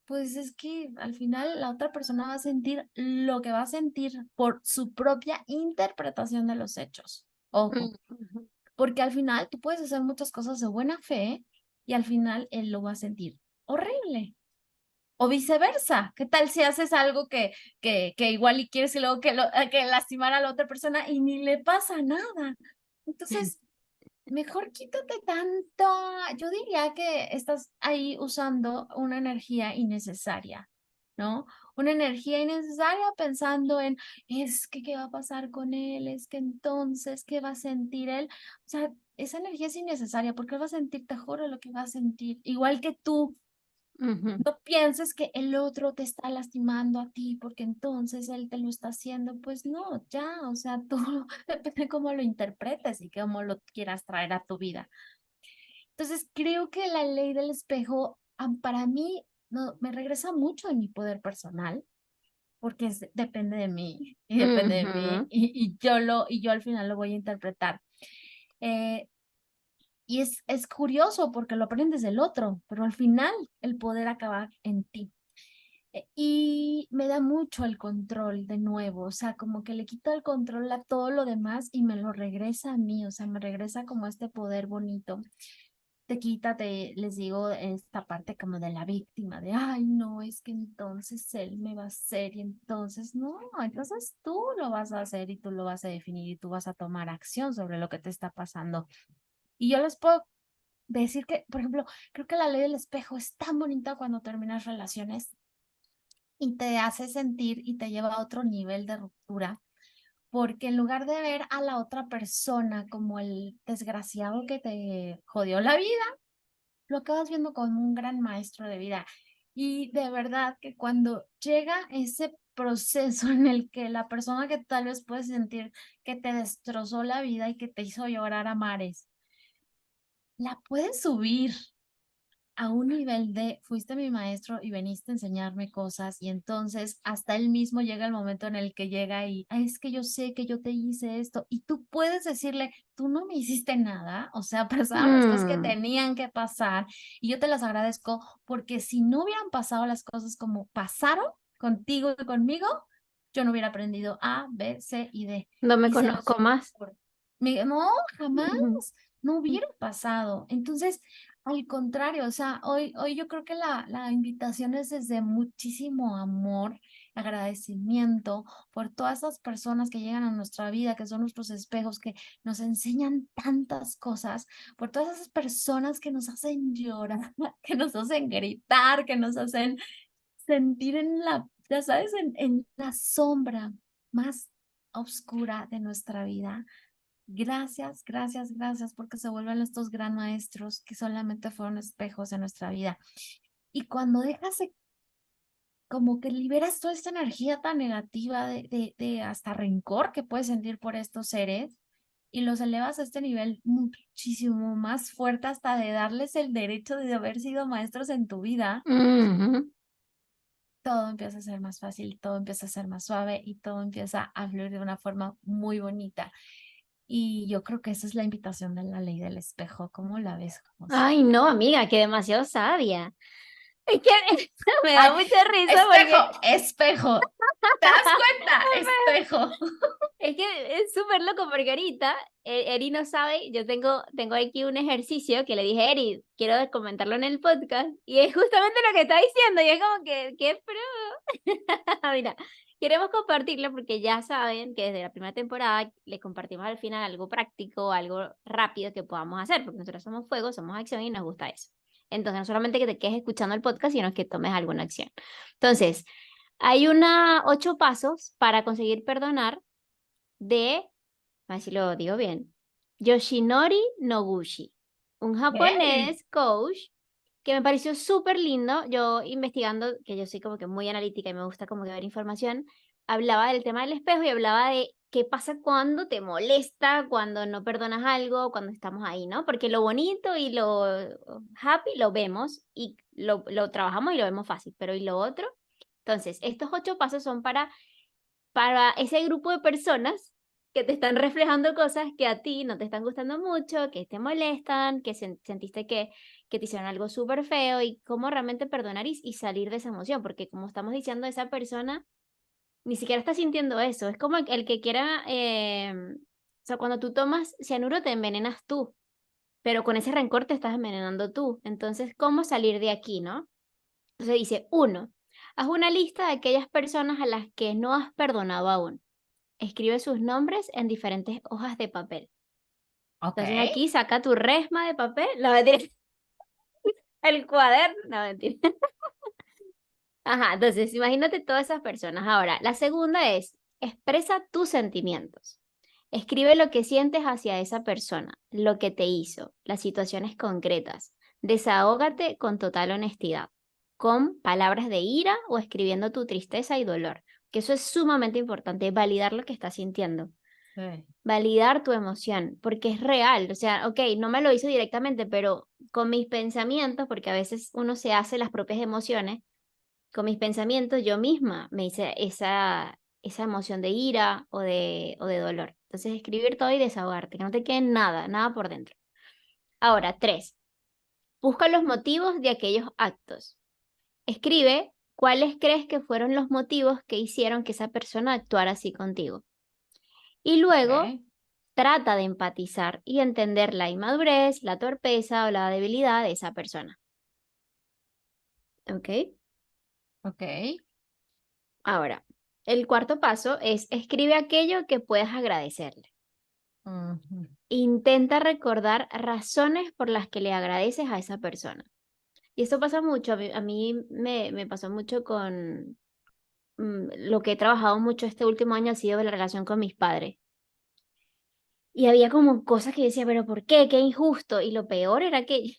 Pues es que al final la otra persona va a sentir lo que va a sentir por su propia interpretación de los hechos. Ojo, Ujú. porque al final tú puedes hacer muchas cosas de buena fe y al final él lo va a sentir horrible. O viceversa, ¿qué tal si haces algo que igual y quieres y luego que lastimar a la otra persona y ni le pasa nada? Entonces, mejor quítate tanto. Yo diría que estás ahí usando una energía innecesaria, ¿no? Una energía innecesaria pensando en, es que qué va a pasar con él, es que entonces, ¿qué va a sentir él? O sea, esa energía es innecesaria porque él va a sentir, te juro, lo que va a sentir, igual que tú. Ujú. No pienses que el otro te está lastimando a ti porque entonces él te lo está haciendo. Pues no, ya, o sea, tú depende de cómo lo interpretes y cómo lo quieras traer a tu vida. Entonces, creo que la ley del espejo, para mí, no, me regresa mucho en mi poder personal porque depende de mí y depende de mí Ujú. y yo al final lo voy a interpretar. Eh, y es curioso porque lo aprendes del otro, pero al final el poder acaba en ti. Y me da mucho el control de nuevo, o sea, como que le quito el control a todo lo demás y me lo regresa a mí, o sea, me regresa como este poder bonito. Les digo, esta parte como de la víctima, de, ay, no, es que entonces él me va a hacer y entonces no, entonces tú lo vas a hacer y tú lo vas a definir y tú vas a tomar acción sobre lo que te está pasando. Y yo les puedo decir que, por ejemplo, creo que la ley del espejo es tan bonita cuando terminas relaciones y te hace sentir y te lleva a otro nivel de ruptura, porque en lugar de ver a la otra persona como el desgraciado que te jodió la vida, lo acabas viendo como un gran maestro de vida. Y de verdad que cuando llega ese proceso en el que la persona que tal vez puedes sentir que te destrozó la vida y que te hizo llorar a mares, la puedes subir a un nivel de fuiste mi maestro y veniste a enseñarme cosas y entonces hasta él mismo llega el momento en el que llega y "Ay, es que yo sé que yo te hice esto y tú puedes decirle, tú no me hiciste nada, o sea, pasaron las cosas que Mm. tenían que pasar y yo te las agradezco porque si no hubieran pasado las cosas como pasaron contigo y conmigo, yo no hubiera aprendido A, B, C y D. No me Y se los conozco más. no, jamás, Ujú. no hubiera pasado. Entonces, al contrario, o sea, hoy yo creo que la invitación es desde muchísimo amor, agradecimiento por todas esas personas que llegan a nuestra vida, que son nuestros espejos, que nos enseñan tantas cosas, por todas esas personas que nos hacen llorar, que nos hacen gritar, que nos hacen sentir ya sabes, en la sombra más oscura de nuestra vida. Gracias, gracias, gracias, porque se vuelven estos gran maestros que solamente fueron espejos de nuestra vida. Y cuando como que liberas toda esta energía tan negativa de hasta rencor que puedes sentir por estos seres y los elevas a este nivel muchísimo más fuerte hasta de darles el derecho de haber sido maestros en tu vida, Ujú. todo empieza a ser más fácil, todo empieza a ser más suave y todo empieza a fluir de una forma muy bonita. Y yo creo que esa es la invitación de la ley del espejo. ¿Cómo la ves, Jos? Ay, no, amiga, que demasiado sabia. Es que me da Ay, mucha risa espejo, porque espejo. ¿Te das cuenta? Espejo. es que es súper loco porque ahorita Eri no sabe, yo tengo aquí un ejercicio que le dije, Eri, quiero comentarlo en el podcast y es justamente lo que está diciendo y es como que, qué pro. Mira, queremos compartirlo porque ya saben que desde la primera temporada le compartimos al final algo práctico, algo rápido que podamos hacer, porque nosotros somos fuego, somos acción y nos gusta eso. Entonces, no solamente que te quedes escuchando el podcast, sino que tomes alguna acción. Entonces, hay 8 pasos para conseguir perdonar de, a ver si lo digo bien, Yoshinori Noguchi, un ¿Qué? japonés coach que me pareció súper lindo. Yo investigando, que yo soy como que muy analítica y me gusta como que ver información, hablaba del tema del espejo y hablaba de qué pasa cuando te molesta, cuando no perdonas algo, cuando estamos ahí, ¿no? Porque lo bonito y lo happy lo vemos y lo trabajamos y lo vemos fácil, pero ¿y lo otro? Entonces, estos 8 pasos son para ese grupo de personas que te están reflejando cosas que a ti no te están gustando mucho, que te molestan, que sentiste que te hicieron algo súper feo y cómo realmente perdonar y salir de esa emoción, porque como estamos diciendo, esa persona ni siquiera está sintiendo eso. Es como el que quiera, o sea, cuando tú tomas cianuro te envenenas tú, pero con ese rencor te estás envenenando tú. Entonces, ¿cómo salir de aquí, no? Entonces dice, 1, haz una lista de aquellas personas a las que no has perdonado aún. Escribe sus nombres en diferentes hojas de papel. Ok. Entonces aquí saca tu resma de papel, no mentira, el cuaderno, no mentira. Ajá, entonces imagínate todas esas personas. Ahora, la segunda es, expresa tus sentimientos. Escribe lo que sientes hacia esa persona, lo que te hizo, las situaciones concretas. Desahógate con total honestidad, con palabras de ira o escribiendo tu tristeza y dolor, que eso es sumamente importante, validar lo que estás sintiendo. Sí. Validar tu emoción, porque es real, o sea, ok, no me lo hizo directamente, pero con mis pensamientos, porque a veces uno se hace las propias emociones, con mis pensamientos yo misma me hice esa emoción de ira o de dolor. Entonces, escribir todo y desahogarte, que no te quede nada, nada por dentro. Ahora, 3, busca los motivos de aquellos actos. Escribe cuáles crees que fueron los motivos que hicieron que esa persona actuara así contigo. Y luego Ok. trata de empatizar y entender la inmadurez, la torpeza o la debilidad de esa persona. ¿Ok? Ok. Ahora, el cuarto paso es escribe aquello que puedas agradecerle. Ujú. Intenta recordar razones por las que le agradeces a esa persona. Y esto pasa mucho, a mí me pasó mucho con lo que he trabajado mucho este último año ha sido la relación con mis padres. Y había como cosas que yo decía, pero ¿por qué? Qué injusto. Y lo peor era que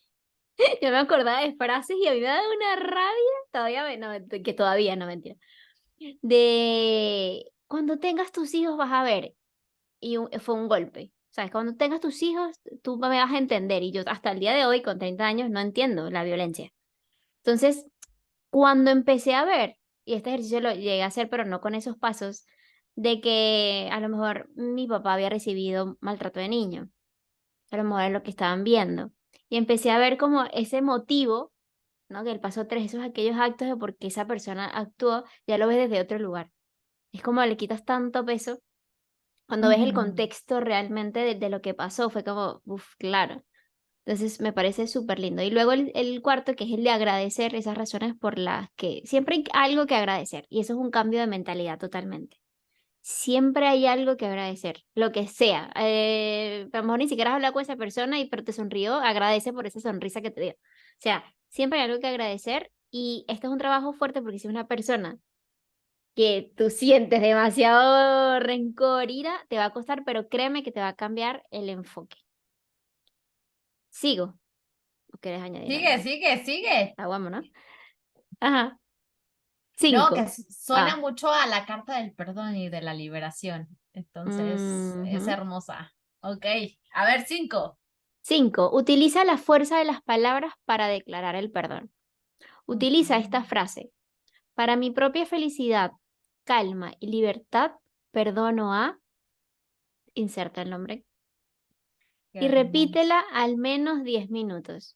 yo me acordaba de frases y a mí me daba una rabia, que todavía no, mentira, de cuando tengas tus hijos vas a ver, y fue un golpe, ¿sabes? Cuando tengas tus hijos tú me vas a entender, y yo hasta el día de hoy, con 30 años, no entiendo la violencia. Entonces, cuando empecé a ver, y este ejercicio lo llegué a hacer, pero no con esos pasos, de que a lo mejor mi papá había recibido maltrato de niño, a lo mejor es lo que estaban viendo, y empecé a ver como ese motivo, ¿no? Que el paso 3, esos aquellos actos de por qué esa persona actuó, ya lo ves desde otro lugar. Es como le quitas tanto peso cuando ves el Ujú. contexto realmente de lo que pasó, fue como, uff, claro. Entonces me parece súper lindo. Y luego el cuarto, que es el de agradecer esas razones por las que siempre hay algo que agradecer. Y eso es un cambio de mentalidad totalmente. Siempre hay algo que agradecer, lo que sea. A lo mejor ni siquiera has hablado con esa persona, pero te sonrió, agradece por esa sonrisa que te dio. O sea, siempre hay algo que agradecer y este es un trabajo fuerte porque si es una persona que tú sientes demasiado rencor, ira, te va a costar, pero créeme que te va a cambiar el enfoque. ¿Sigo? ¿O quieres añadir algo? Sigue, sigue, sigue. Vámonos. Ajá. No, que 5. suena Ah. mucho a la carta del perdón y de la liberación. Entonces, es Ujú. hermosa. Ok, a ver, 5. 5. Utiliza la fuerza de las palabras para declarar el perdón. Utiliza esta frase. Para mi propia felicidad, calma y libertad, perdono a... Inserta el nombre. Qué Y hermoso. repítela al menos 10 minutos.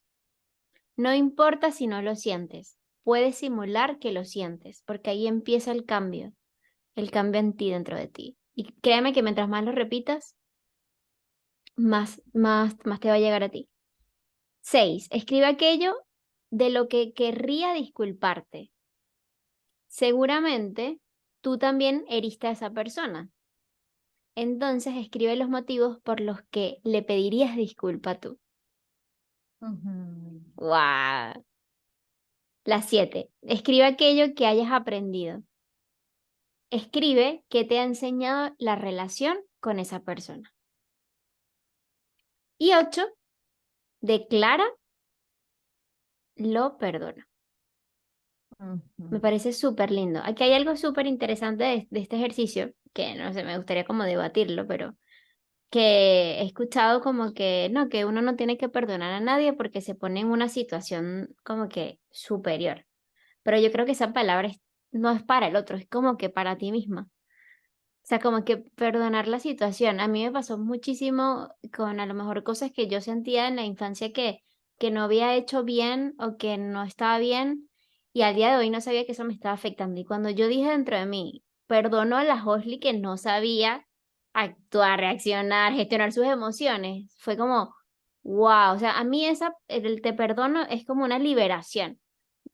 No importa si no lo sientes. puedes simular que lo sientes, porque ahí empieza el cambio en ti, dentro de ti. Y créeme que mientras más lo repitas, más te va a llegar a ti. 6. Escribe aquello de lo que querría disculparte. Seguramente tú también heriste a esa persona. Entonces escribe los motivos por los que le pedirías disculpa tú. Ujú. ¡Wow! La 7. Escribe aquello que hayas aprendido. Escribe qué te ha enseñado la relación con esa persona. Y 8. Declara lo perdona. Me Ujú. parece súper lindo. Aquí hay algo súper interesante de este ejercicio, que no sé, me gustaría como debatirlo, pero que he escuchado como que no, que uno no tiene que perdonar a nadie porque se pone en una situación como que superior. Pero yo creo que esa palabra no es para el otro, es como que para ti misma. O sea, como que perdonar la situación. A mí me pasó muchísimo con a lo mejor cosas que yo sentía en la infancia que no había hecho bien o que no estaba bien y al día de hoy no sabía que eso me estaba afectando. Y cuando yo dije dentro de mí, perdono a la Hosly que no sabía actuar, reaccionar, gestionar sus emociones, fue como, wow, o sea, a mí el te perdono es como una liberación.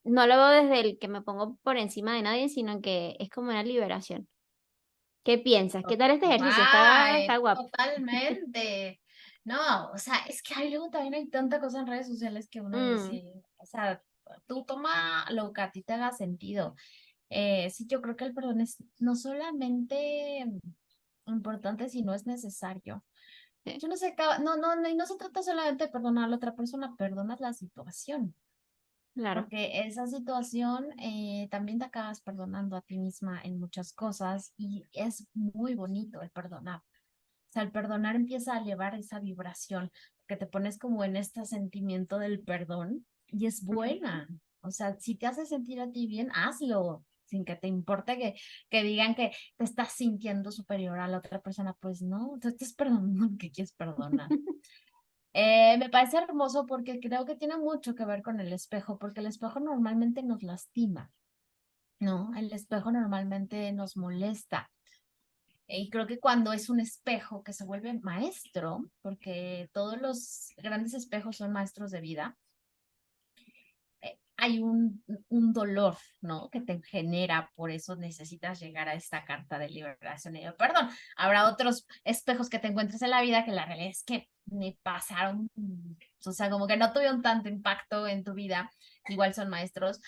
No lo veo desde el que me pongo por encima de nadie, sino que es como una liberación. ¿Qué piensas? ¿Qué tal este ejercicio? Está Right, guapo. totalmente. No, o sea, es que luego también hay tanta cosa en redes sociales que uno Mm, dice, o sea, tú toma lo que a ti te haga sentido. Sí, yo creo que el perdón es no solamente importante, sino es necesario. sí, Yo no sé, y no se trata solamente de perdonar a la otra persona, perdonas la situación, claro. porque esa situación también te acabas perdonando a ti misma en muchas cosas y es muy bonito el perdonar. O sea, el perdonar empieza a elevar esa vibración, que te pones como en este sentimiento del perdón y es Ujú. buena. O sea, si te hace sentir a ti bien, hazlo, sin que te importe que digan que te estás sintiendo superior a la otra persona. Pues no, tú estás perdonando lo que quieres perdonar. Me parece hermoso porque creo que tiene mucho que ver con el espejo, porque el espejo normalmente nos lastima, ¿no? El espejo normalmente nos molesta. Y creo que cuando es un espejo que se vuelve maestro, porque todos los grandes espejos son maestros de vida, hay un dolor, ¿no? Que te genera, por eso necesitas llegar a esta carta de liberación y de perdón. Habrá otros espejos que te encuentres en la vida que la realidad es que me pasaron, o sea, como que no tuvieron tanto impacto en tu vida, igual son maestros,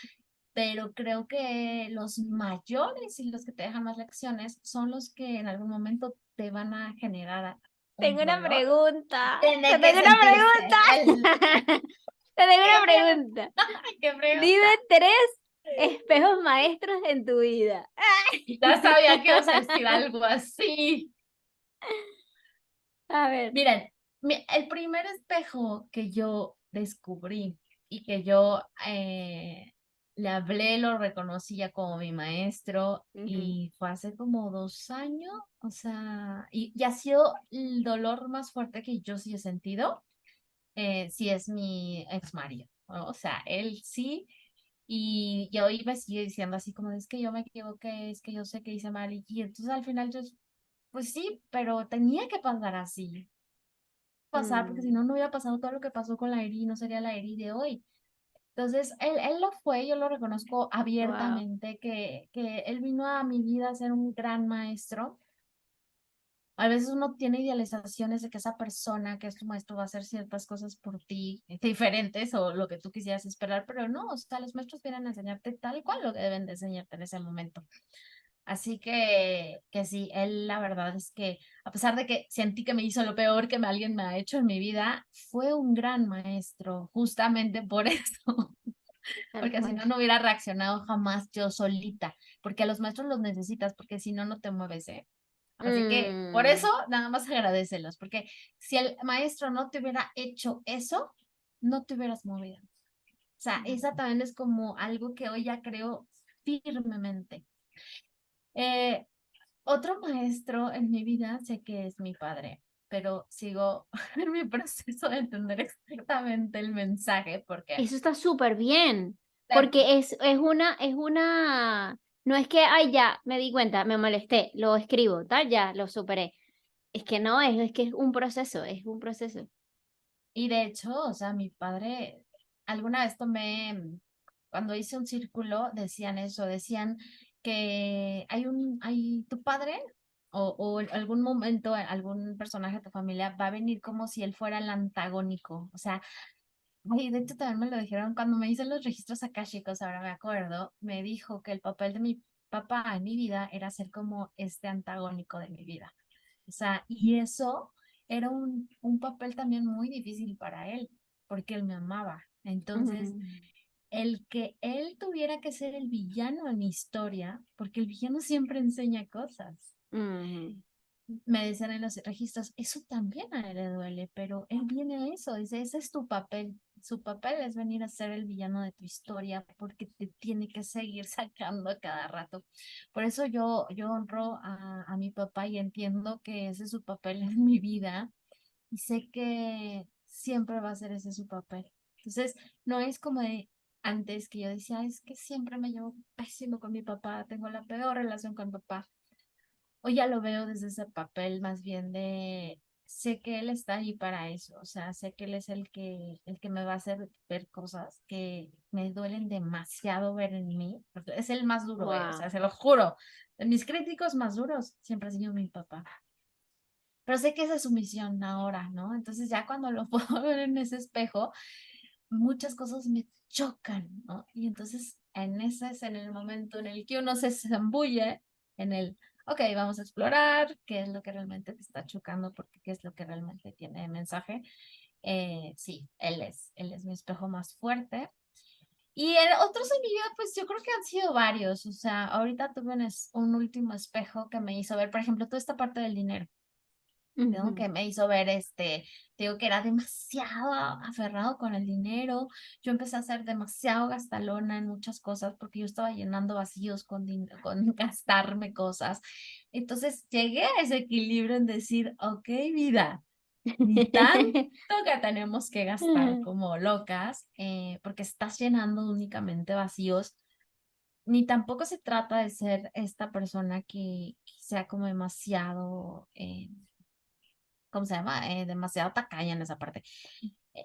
pero creo que los mayores y los que te dejan más lecciones son los que en algún momento te van a generar un Tengo una dolor. pregunta. Te Tiene que tengo una sentirse. pregunta. Te tengo una ¿Qué, pregunta. qué Dime pregunta? 3 espejos maestros en tu vida. Ya sabía que ibas a decir algo así. A ver. Miren, el primer espejo que yo descubrí y que yo le hablé, lo reconocía como mi maestro Ujú. y fue hace como 2 años, o sea, y ha sido el dolor más fuerte que yo sí he sentido, sí es mi ex marido, ¿no? O sea, él sí. Y yo iba y sigue diciendo así como, es que yo me equivoqué, es que yo sé que hice mal. Y entonces al final yo, pues sí, pero tenía que pasar así. Pasar, porque si Mm, no, no hubiera pasado todo lo que pasó con la Eri, no sería la Eri de hoy. Entonces, él lo fue, yo lo reconozco wow. abiertamente, que él vino a mi vida a ser un gran maestro. A veces uno tiene idealizaciones de que esa persona que es tu maestro va a hacer ciertas cosas por ti diferentes o lo que tú quisieras esperar, pero no, o sea, los maestros vienen a enseñarte tal cual lo que deben de enseñarte en ese momento. Así que sí, él la verdad es que a pesar de que sentí que me hizo lo peor que alguien me ha hecho en mi vida, fue un gran maestro, justamente por eso, Tal porque si cual. no, no hubiera reaccionado jamás yo solita, porque a los maestros los necesitas, porque si no, no te mueves, ¿eh? Así que por eso Mm, nada más agradecelos, porque si el maestro no te hubiera hecho eso, no te hubieras movido. O sea, esa también es como algo que hoy ya creo firmemente. Eh, Otro maestro en mi vida sé que es mi padre, pero sigo en mi proceso de entender exactamente el mensaje, porque eso está súper bien. Porque no es que, ay, ya, me di cuenta, me molesté, lo escribo, tal, ya, lo superé. Es que no, es que es un proceso, es un proceso. Y de hecho, o sea, mi padre, alguna vez cuando hice un círculo, decían eso, decían que hay tu padre o en algún momento algún personaje de tu familia va a venir como si él fuera el antagónico. O sea, ay, de hecho también me lo dijeron cuando me hice los registros akáshicos, ahora me acuerdo, me dijo que el papel de mi papá en mi vida era ser como este antagónico de mi vida. O sea, y eso era un papel también muy difícil para él, porque él me amaba. Entonces, Mm, el que él tuviera que ser el villano en mi historia, porque el villano siempre enseña cosas. mm, Me decían en los registros, eso también a él le duele, pero él viene a eso, dice, ese es tu papel. Su papel es venir a ser el villano de tu historia porque te tiene que seguir sacando a cada rato. Por eso yo honro a mi papá y entiendo que ese es su papel en mi vida y sé que siempre va a ser ese su papel. Entonces, no es como de antes que yo decía, es que siempre me llevo pésimo con mi papá, tengo la peor relación con mi papá. Hoy ya lo veo desde ese papel más bien de, sé que él está ahí para eso, o sea, sé que él es el que me va a hacer ver cosas que me duelen demasiado ver en mí, porque es el más duro, o wow. sea, se lo juro, de mis críticos más duros siempre ha sido mi papá. Pero sé que esa es su misión ahora, ¿no? Entonces ya cuando lo puedo ver en ese espejo, muchas cosas me chocan, ¿no? Y entonces en ese es en el momento en el que uno se zambulle en el, ok, vamos a explorar qué es lo que realmente te está chocando, porque qué es lo que realmente tiene de mensaje. Sí, él es mi espejo más fuerte. Y otros en mi vida, pues yo creo que han sido varios. O sea, ahorita tuve un último espejo que me hizo ver, por ejemplo, toda esta parte del dinero. ¿No? Ujú. Que me hizo ver digo que era demasiado aferrado con el dinero. Yo empecé a ser demasiado gastalona en muchas cosas porque yo estaba llenando vacíos con gastarme cosas. Entonces llegué a ese equilibrio en decir, ok, vida, ni tanto que tenemos que gastar como locas, porque estás llenando únicamente vacíos. Ni tampoco se trata de ser esta persona que sea como demasiado ¿cómo se llama? Demasiado tacaña en esa parte.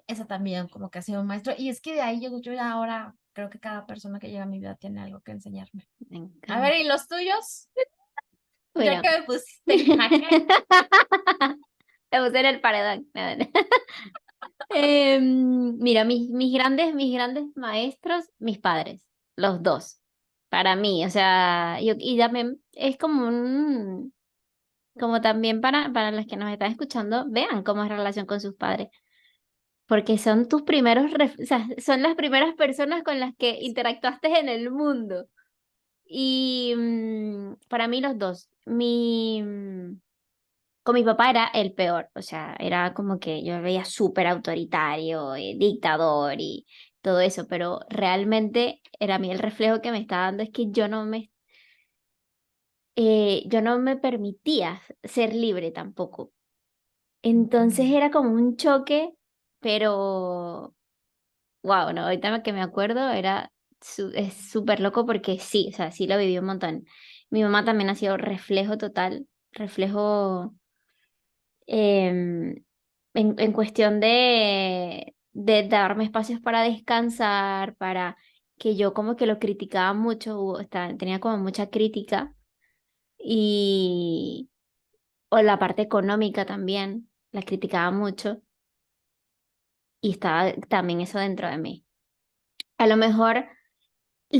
Esa también como que ha sido un maestro. Y es que de ahí yo ya ahora creo que cada persona que llega a mi vida tiene algo que enseñarme. Me A ver, encanta. ¿y los tuyos? Ya Bueno. que me pusiste en jaque. Te puse en el paredón. No, no. Mira, mis grandes maestros, mis padres, los dos, para mí, o sea, y también es como también para los que nos están escuchando, vean cómo es la relación con sus padres, porque son tus o sea, son las primeras personas con las que interactuaste en el mundo. Y para mí los dos, con mi papá era el peor, o sea, era como que yo me veía súper autoritario, dictador y todo eso, pero realmente era a mí el reflejo que me estaba dando es que yo no me permitía ser libre tampoco. Entonces Mm. era como un choque, pero wow, no, ahorita que me acuerdo es súper loco porque sí, o sea, sí lo viví un montón. Mi mamá también ha sido reflejo total, reflejo em, en cuestión de darme espacios para descansar, para que yo como que lo criticaba mucho, tenía como mucha crítica y o la parte económica también, la criticaba mucho y estaba también eso dentro de mí. A lo mejor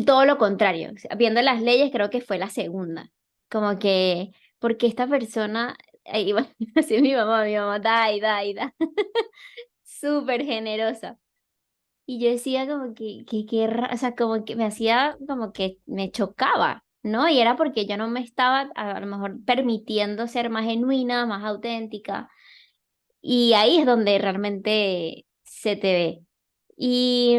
todo lo contrario, o sea, viendo las leyes creo que fue la segunda, como que porque esta persona, ahí va, así mi mamá, da, súper generosa. Y yo decía como o sea, como que me hacía, como que me chocaba, ¿no? Y era porque yo no me estaba a lo mejor permitiendo ser más genuina, más auténtica. Y ahí es donde realmente se te ve. Y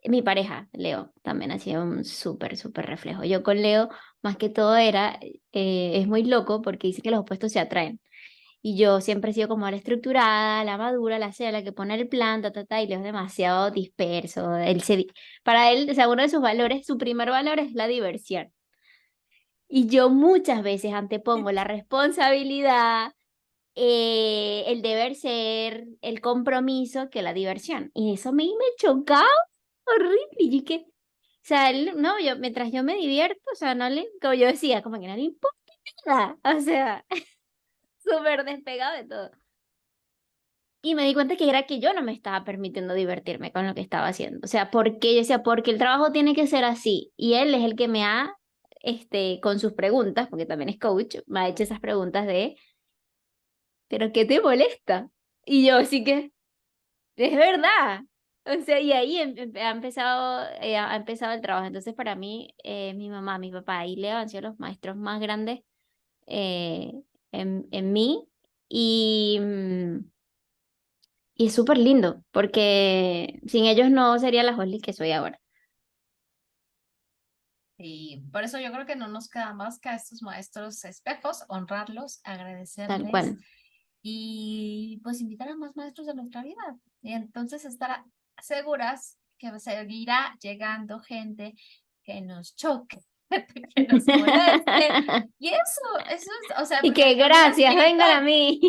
mi pareja, Leo, también ha sido un súper reflejo. Yo con Leo, más que todo es muy loco porque dice que los opuestos se atraen. Y yo siempre he sido como la estructurada, la madura, la sea, la que pone el plan, y Leo es demasiado disperso. Para él, o sea, uno de sus valores, su primer valor es la diversión. Y yo muchas veces antepongo la responsabilidad, el deber ser, el compromiso que la diversión. Y eso a mí me chocaba horrible. Y que, o sea, no, mientras yo me divierto, o sea, como yo decía, como que no le importa nada. O sea, súper despegado de todo. Y me di cuenta que era que yo no me estaba permitiendo divertirme con lo que estaba haciendo. O sea, porque yo decía, porque el trabajo tiene que ser así. Y él es el que me ha, con sus preguntas, porque también es coach, me ha hecho esas preguntas de, ¿pero qué te molesta? Y yo, así que, es verdad. O sea, y ahí ha empezado el trabajo. Entonces, para mí, mi mamá, mi papá y Leo han sido los maestros más grandes eh, en mí. Y, y es súper lindo, porque sin ellos no sería la Holly que soy ahora. Y por eso yo creo que no nos queda más que a estos maestros espejos, honrarlos, Tal agradecerles cual. y pues invitar a más maestros de nuestra vida. Y entonces estar seguras que seguirá llegando gente que nos choque, que nos moleste. Y eso es, o sea, Y porque que el camino gracias, vengan a espiritual, mí.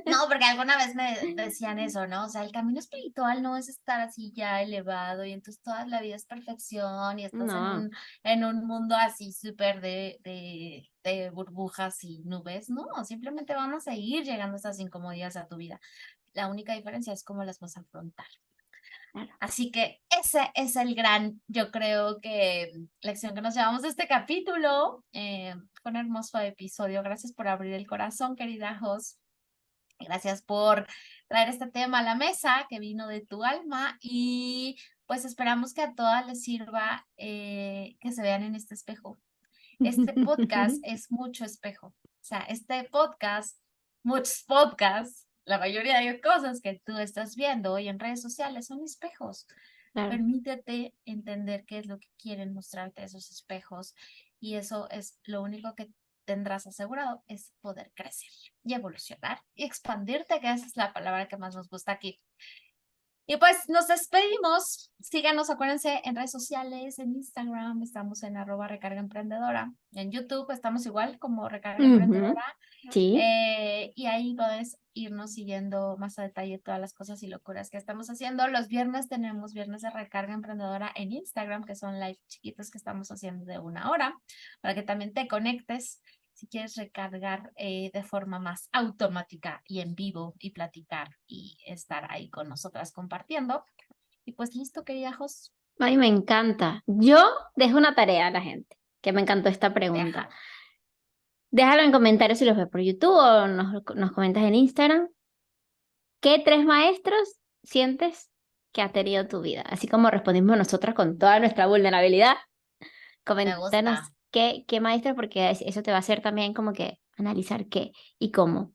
no, porque alguna vez me decían eso, ¿no? O sea, el camino espiritual no es estar así ya elevado y entonces toda la vida es perfección y estás No, en un mundo así súper de burbujas y nubes, ¿no? Simplemente van a seguir llegando esas incomodidades a tu vida. La única diferencia es cómo las vas a afrontar. claro. Así que ese es el gran, yo creo que lección que nos llevamos de este capítulo. Fue un hermoso episodio. Gracias por abrir el corazón, querida Jos. Gracias por traer este tema a la mesa que vino de tu alma y pues esperamos que a todas les sirva que se vean en este espejo. Este podcast es mucho espejo. O sea, este podcast, muchos podcasts, la mayoría de cosas que tú estás viendo hoy en redes sociales son espejos. Claro. Permítete entender qué es lo que quieren mostrarte esos espejos y eso es lo único que tendrás asegurado, es poder crecer y evolucionar y expandirte, que esa es la palabra que más nos gusta aquí. Y pues nos despedimos. Síganos, acuérdense, en redes sociales, en Instagram, estamos en @recargaemprendedora. En YouTube estamos igual como Recarga Ujú, Emprendedora. sí, Y ahí puedes irnos siguiendo más a detalle todas las cosas y locuras que estamos haciendo. Los viernes tenemos viernes de Recarga Emprendedora en Instagram, que son live chiquitos que estamos haciendo de 1 hora, para que también te conectes si quieres recargar de forma más automática y en vivo y platicar y estar ahí con nosotras compartiendo. Y pues listo, querida Jos, a mí me encanta. Yo dejo una tarea a la gente, que me encantó esta pregunta. déjalo. Déjalo en comentarios si los ves por YouTube o nos comentas en Instagram. ¿Qué 3 maestros sientes que ha tenido tu vida? Así como respondimos nosotras con toda nuestra vulnerabilidad. Me Coméntanos gusta. qué maestro, porque eso te va a hacer también como que analizar qué y cómo.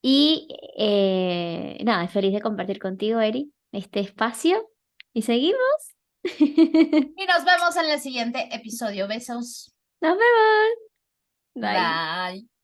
Y nada, feliz de compartir contigo, Eri, este espacio. Y seguimos. Y nos vemos en el siguiente episodio. Besos. Nos vemos. Bye. Bye.